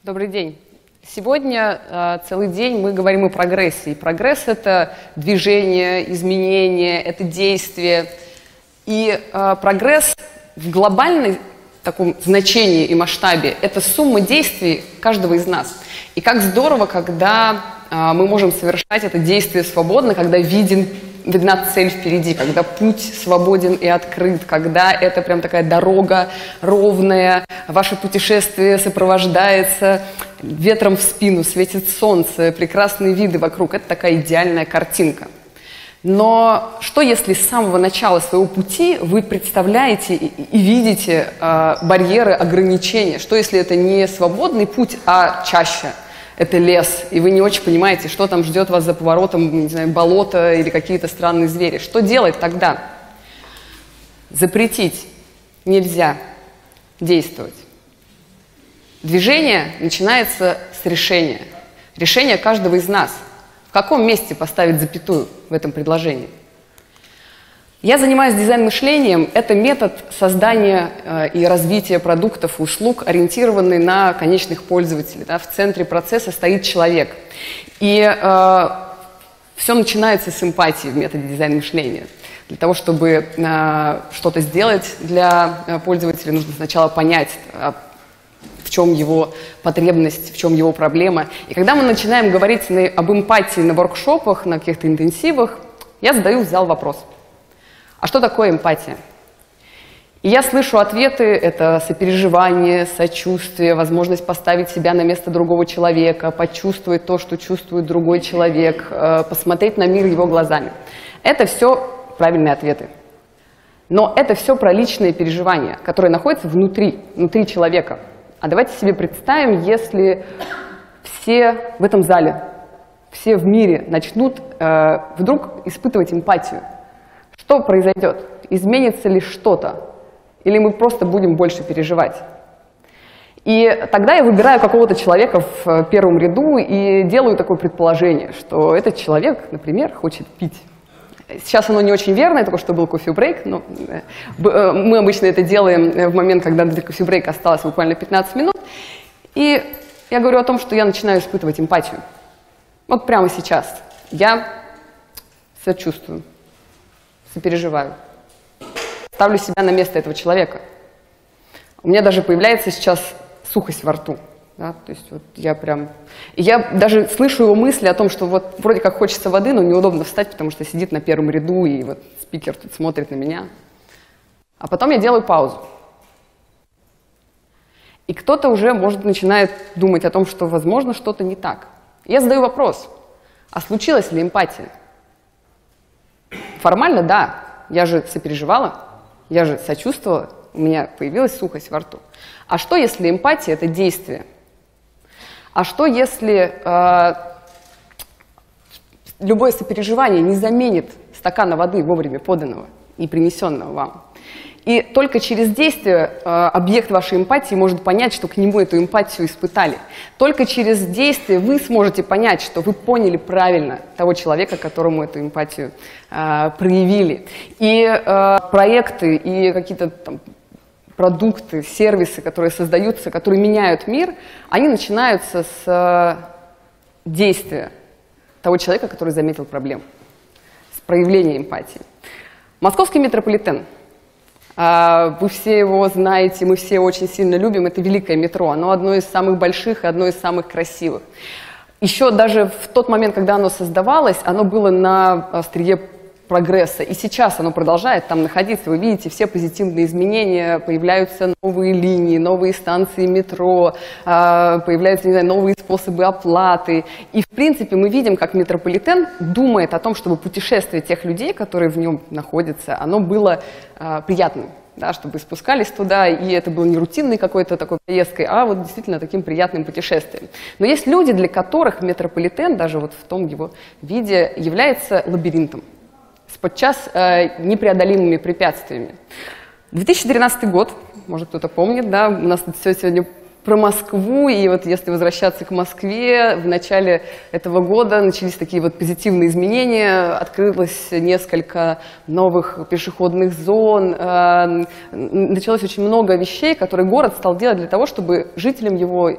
Добрый день. Сегодня целый день мы говорим о прогрессе. И прогресс — это движение, изменение, это действие. И прогресс в глобальном таком значении и масштабе — это сумма действий каждого из нас. И как здорово, когда мы можем совершать это действие свободно, когда видна цель впереди, когда путь свободен и открыт, когда это прям такая дорога ровная, ваше путешествие сопровождается ветром в спину, светит солнце, прекрасные виды вокруг. Это такая идеальная картинка. Но что, если с самого начала своего пути вы представляете и видите барьеры, ограничения? Что, если это не свободный путь, а чаща? Это лес, и вы не очень понимаете, что там ждет вас за поворотом, не знаю, болото или какие-то странные звери. Что делать тогда? Запретить нельзя, действовать. Движение начинается с решения. Решение каждого из нас. В каком месте поставить запятую в этом предложении? Я занимаюсь дизайн-мышлением. Это метод создания и развития продуктов и услуг, ориентированный на конечных пользователей. Да? В центре процесса стоит человек. И все начинается с эмпатии в методе дизайн-мышления. Для того, чтобы что-то сделать для пользователя, нужно сначала понять, в чем его потребность, в чем его проблема. И когда мы начинаем говорить об эмпатии на воркшопах, на каких-то интенсивах, я задаю в зал вопрос. А что такое эмпатия? И я слышу ответы: это сопереживание, сочувствие, возможность поставить себя на место другого человека, почувствовать то, что чувствует другой человек, посмотреть на мир его глазами. Это все правильные ответы. Но это все про личные переживания, которые находятся внутри человека. А давайте себе представим, если все в этом зале, все в мире начнут вдруг испытывать эмпатию. Что произойдет? Изменится ли что-то? Или мы просто будем больше переживать? И тогда я выбираю какого-то человека в первом ряду и делаю такое предположение, что этот человек, например, хочет пить. Сейчас оно не очень верное, только что был кофе-брейк, но мы обычно это делаем в момент, когда до кофе-брейка осталось буквально 15 минут. И я говорю о том, что я начинаю испытывать эмпатию. Вот прямо сейчас я сочувствую, сопереживаю, ставлю себя на место этого человека. У меня даже появляется сейчас сухость во рту. Да? То есть вот я прям... И я даже слышу его мысли о том, что вот вроде как хочется воды, но неудобно встать, потому что сидит на первом ряду, и вот спикер тут смотрит на меня. А потом я делаю паузу. И кто-то уже, может, начинает думать о том, что, возможно, что-то не так. Я задаю вопрос: а случилась ли эмпатия? Формально, да. Я же сопереживала, я же сочувствовала, у меня появилась сухость во рту. А что, если эмпатия — это действие? А что, если любое сопереживание не заменит стакана воды, вовремя поданного и принесенного вам? И только через действие объект вашей эмпатии может понять, что к нему эту эмпатию испытали. Только через действие вы сможете понять, что вы поняли правильно того человека, которому эту эмпатию проявили. И проекты, и какие-то там продукты, сервисы, которые создаются, которые меняют мир, они начинаются с действия того человека, который заметил проблему, с проявления эмпатии. Московский метрополитен. Вы все его знаете, мы все очень сильно любим. Это великое метро. Оно одно из самых больших и одно из самых красивых. Еще даже в тот момент, когда оно создавалось, оно было на острие прогресса. И сейчас оно продолжает там находиться. Вы видите все позитивные изменения, появляются новые линии, новые станции метро, появляются, не знаю, новые способы оплаты. И, в принципе, мы видим, как метрополитен думает о том, чтобы путешествие тех людей, которые в нем находятся, оно было приятным. Да, чтобы спускались туда, и это было не рутинной какой-то такой поездкой, а вот действительно таким приятным путешествием. Но есть люди, для которых метрополитен, даже вот в том его виде, является лабиринтом, с подчас непреодолимыми препятствиями. 2013 год, может кто-то помнит, да, у нас тут все сегодня про Москву, и вот если возвращаться к Москве, в начале этого года начались такие вот позитивные изменения, открылось несколько новых пешеходных зон, началось очень много вещей, которые город стал делать для того, чтобы жителям его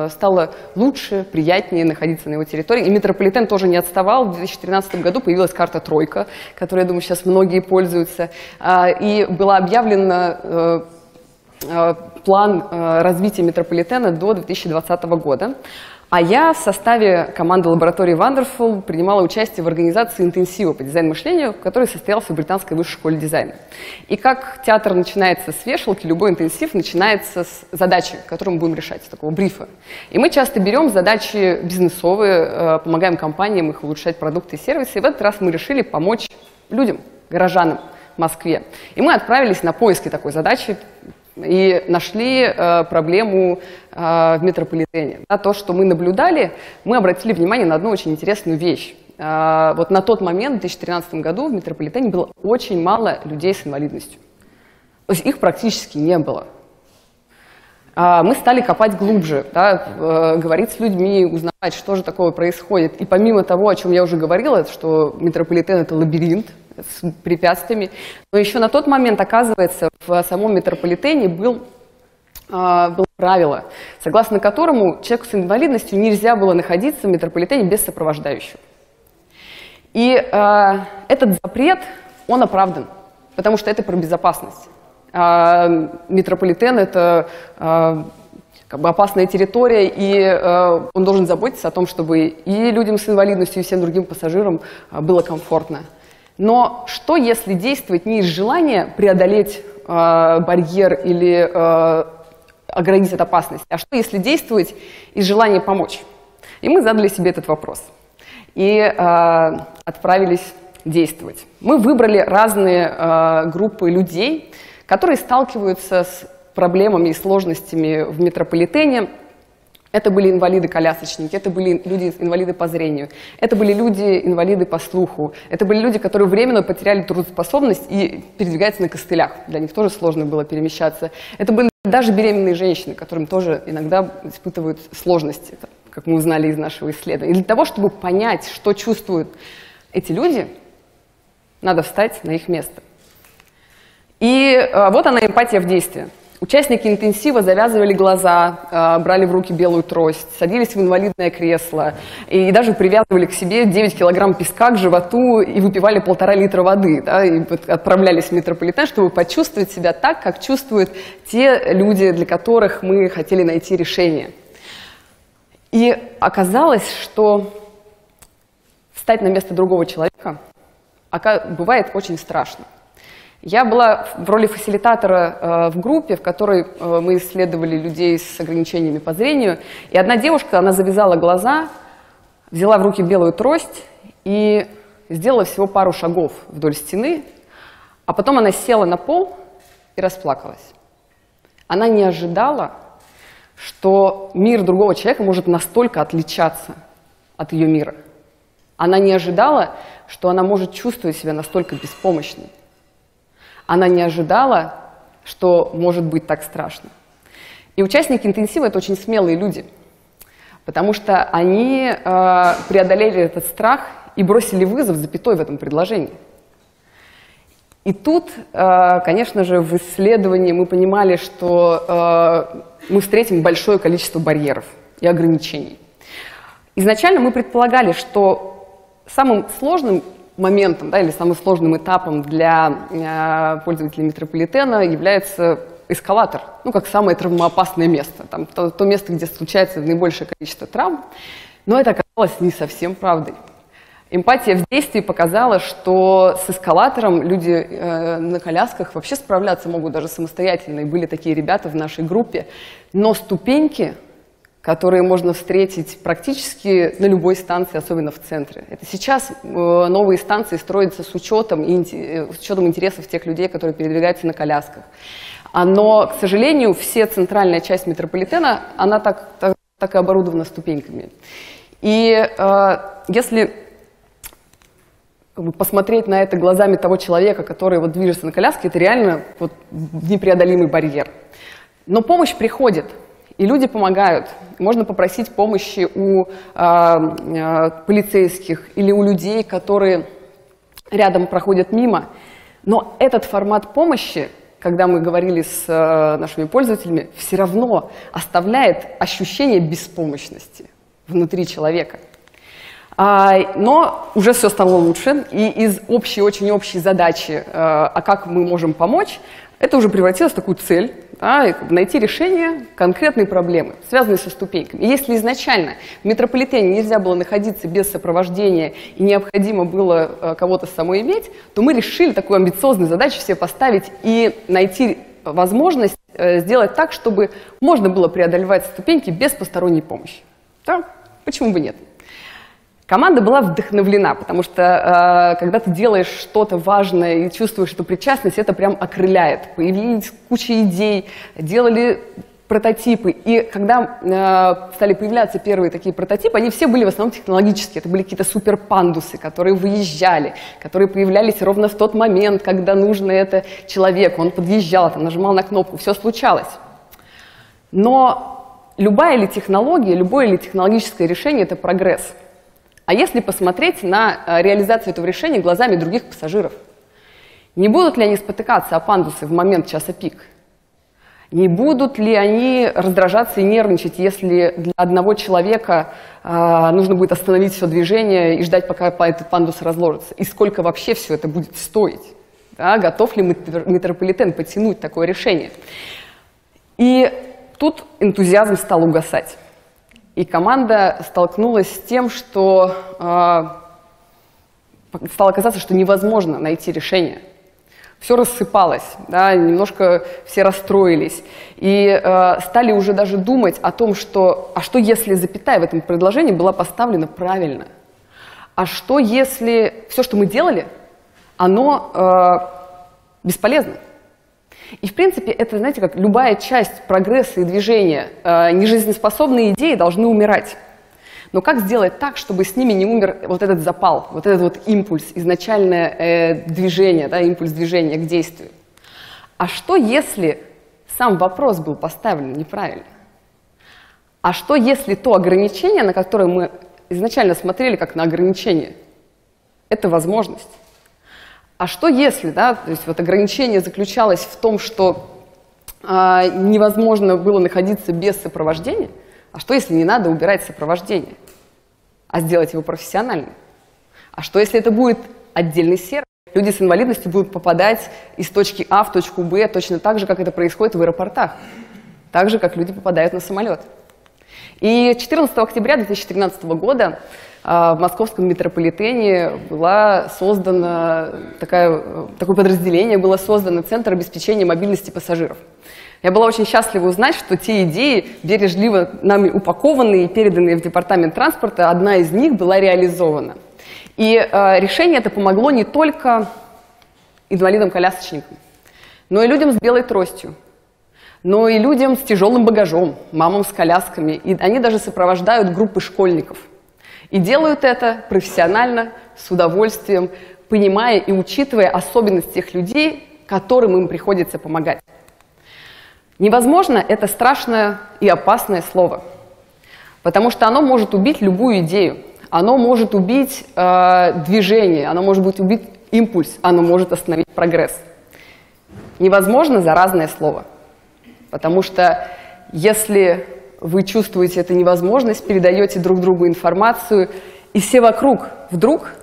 стало лучше, приятнее находиться на его территории. И метрополитен тоже не отставал. В 2013 году появилась карта «Тройка», которой, я думаю, сейчас многие пользуются, и была объявлена план развития метрополитена до 2020 года. А я в составе команды лаборатории Wonderful принимала участие в организации интенсива по дизайн-мышлению, который состоялся в Британской высшей школе дизайна. И как театр начинается с вешалки, любой интенсив начинается с задачи, которую мы будем решать, с такого брифа. И мы часто берем задачи бизнесовые, помогаем компаниям их улучшать продукты и сервисы. И в этот раз мы решили помочь людям, горожанам в Москве. И мы отправились на поиски такой задачи, и нашли проблему в метрополитене. То, что мы наблюдали, мы обратили внимание на одну очень интересную вещь. Вот на тот момент, в 2013 году, в метрополитене было очень мало людей с инвалидностью. То есть их практически не было. Мы стали копать глубже, да, говорить с людьми, узнавать, что же такое происходит. И помимо того, о чем я уже говорила, что метрополитен – это лабиринт с препятствиями, но еще на тот момент, оказывается, в самом метрополитене было правило, согласно которому человеку с инвалидностью нельзя было находиться в метрополитене без сопровождающего. И этот запрет, он оправдан, потому что это про безопасность. Метрополитен – это как бы опасная территория, и он должен заботиться о том, чтобы и людям с инвалидностью, и всем другим пассажирам было комфортно. Но что, если действовать не из желания преодолеть барьер или оградить от опасности, а что, если действовать из желания помочь? И мы задали себе этот вопрос и отправились действовать. Мы выбрали разные группы людей, которые сталкиваются с проблемами и сложностями в метрополитене. Это были инвалиды-колясочники, это были люди-инвалиды по зрению, это были люди-инвалиды по слуху, это были люди, которые временно потеряли трудоспособность и передвигаются на костылях. Для них тоже сложно было перемещаться. Это были даже беременные женщины, которым тоже иногда испытывают сложности, как мы узнали из нашего исследования. И для того, чтобы понять, что чувствуют эти люди, надо встать на их место. И вот она, эмпатия в действии. Участники интенсива завязывали глаза, брали в руки белую трость, садились в инвалидное кресло и даже привязывали к себе 9 килограмм песка к животу и выпивали 1,5 литра воды. Да, и вот отправлялись в метрополитен, чтобы почувствовать себя так, как чувствуют те люди, для которых мы хотели найти решение. И оказалось, что встать на место другого человека бывает очень страшно. Я была в роли фасилитатора в группе, в которой мы исследовали людей с ограничениями по зрению. И одна девушка, она завязала глаза, взяла в руки белую трость и сделала всего пару шагов вдоль стены, а потом она села на пол и расплакалась. Она не ожидала, что мир другого человека может настолько отличаться от ее мира. Она не ожидала, что она может чувствовать себя настолько беспомощной. Она не ожидала, что может быть так страшно. И участники интенсива – это очень смелые люди, потому что они преодолели этот страх и бросили вызов запятой в этом предложении. И тут, конечно же, в исследовании мы понимали, что мы встретим большое количество барьеров и ограничений. Изначально мы предполагали, что самым сложным моментом, да, или самым сложным этапом для пользователей метрополитена является эскалатор, ну, как самое травмоопасное место, там, то место, где случается наибольшее количество травм, но это оказалось не совсем правдой. Эмпатия в действии показала, что с эскалатором люди на колясках вообще справляться могут даже самостоятельно, и были такие ребята в нашей группе, но ступеньки, которые можно встретить практически на любой станции, особенно в центре. Это сейчас новые станции строятся с учетом интересов тех людей, которые передвигаются на колясках. Но, к сожалению, центральная часть метрополитена, она так и оборудована ступеньками. И если посмотреть на это глазами того человека, который вот движется на коляске, это реально вот непреодолимый барьер. Но помощь приходит. И люди помогают. Можно попросить помощи у полицейских или у людей, которые рядом проходят мимо. Но этот формат помощи, когда мы говорили с нашими пользователями, все равно оставляет ощущение беспомощности внутри человека. Но уже все стало лучше, и из общей, очень общей задачи, а как мы можем помочь, это уже превратилось в такую цель, да, найти решение конкретной проблемы, связанной со ступеньками. И если изначально в метрополитене нельзя было находиться без сопровождения и необходимо было кого-то с собой иметь, то мы решили такую амбициозную задачу себе поставить и найти возможность сделать так, чтобы можно было преодолевать ступеньки без посторонней помощи. Да? Почему бы нет? Команда была вдохновлена, потому что когда ты делаешь что-то важное и чувствуешь эту причастность, это прям окрыляет. Появились куча идей, делали прототипы. И когда стали появляться первые такие прототипы, они все были в основном технологические. Это были какие-то суперпандусы, которые выезжали, которые появлялись ровно в тот момент, когда нужно это человеку. Он подъезжал, там, нажимал на кнопку, все случалось. Но любая ли технология, любое ли технологическое решение – это прогресс. А если посмотреть на реализацию этого решения глазами других пассажиров? Не будут ли они спотыкаться о пандусы в момент часа пик? Не будут ли они раздражаться и нервничать, если для одного человека нужно будет остановить все движение и ждать, пока этот пандус разложится? И сколько вообще все это будет стоить? Да, готов ли метрополитен потянуть такое решение? И тут энтузиазм стал угасать. И команда столкнулась с тем, что стало казаться, что невозможно найти решение. Все рассыпалось, да, немножко все расстроились. И стали уже даже думать о том, что, а что если запятая в этом предложении была поставлена правильно? А что если все, что мы делали, оно бесполезно? И, в принципе, это, знаете, как любая часть прогресса и движения. Нежизнеспособные идеи должны умирать. Но как сделать так, чтобы с ними не умер вот этот запал, вот этот вот импульс, изначальное движение, да, импульс движения к действию? А что, если сам вопрос был поставлен неправильно? А что, если то ограничение, на которое мы изначально смотрели как на ограничение, это возможность? А что если, да, то есть вот ограничение заключалось в том, что невозможно было находиться без сопровождения, а что если не надо убирать сопровождение, а сделать его профессионально? А что если это будет отдельный сервис? Люди с инвалидностью будут попадать из точки А в точку Б точно так же, как это происходит в аэропортах, так же, как люди попадают на самолет. И 14 октября 2013 года в московском метрополитене было создано такое подразделение, было создано Центр обеспечения мобильности пассажиров. Я была очень счастлива узнать, что те идеи, бережливо нами упакованные и переданные в департамент транспорта, одна из них была реализована. И решение это помогло не только инвалидам-колясочникам, но и людям с белой тростью, но и людям с тяжелым багажом, мамам с колясками. И они даже сопровождают группы школьников. И делают это профессионально, с удовольствием, понимая и учитывая особенности тех людей, которым им приходится помогать. Невозможно – это страшное и опасное слово, потому что оно может убить любую идею, оно может убить движение, оно может убить импульс, оно может остановить прогресс. Невозможно – заразное слово, потому что если вы чувствуете эту невозможность, передаете друг другу информацию, и все вокруг вдруг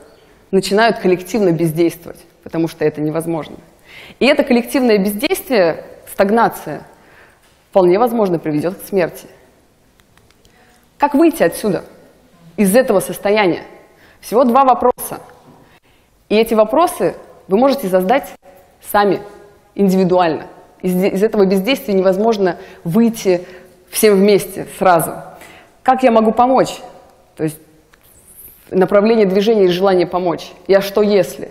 начинают коллективно бездействовать, потому что это невозможно. И это коллективное бездействие, стагнация, вполне возможно приведет к смерти. Как выйти отсюда, из этого состояния? Всего два вопроса. И эти вопросы вы можете задать сами, индивидуально. Из этого бездействия невозможно выйти всем вместе сразу. Как я могу помочь? То есть направление движения и желание помочь. И а что если?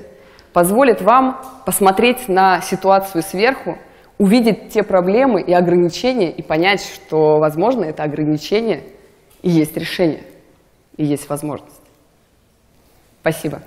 Позволит вам посмотреть на ситуацию сверху, увидеть те проблемы и ограничения и понять, что, возможно, это ограничение и есть решение, и есть возможность. Спасибо.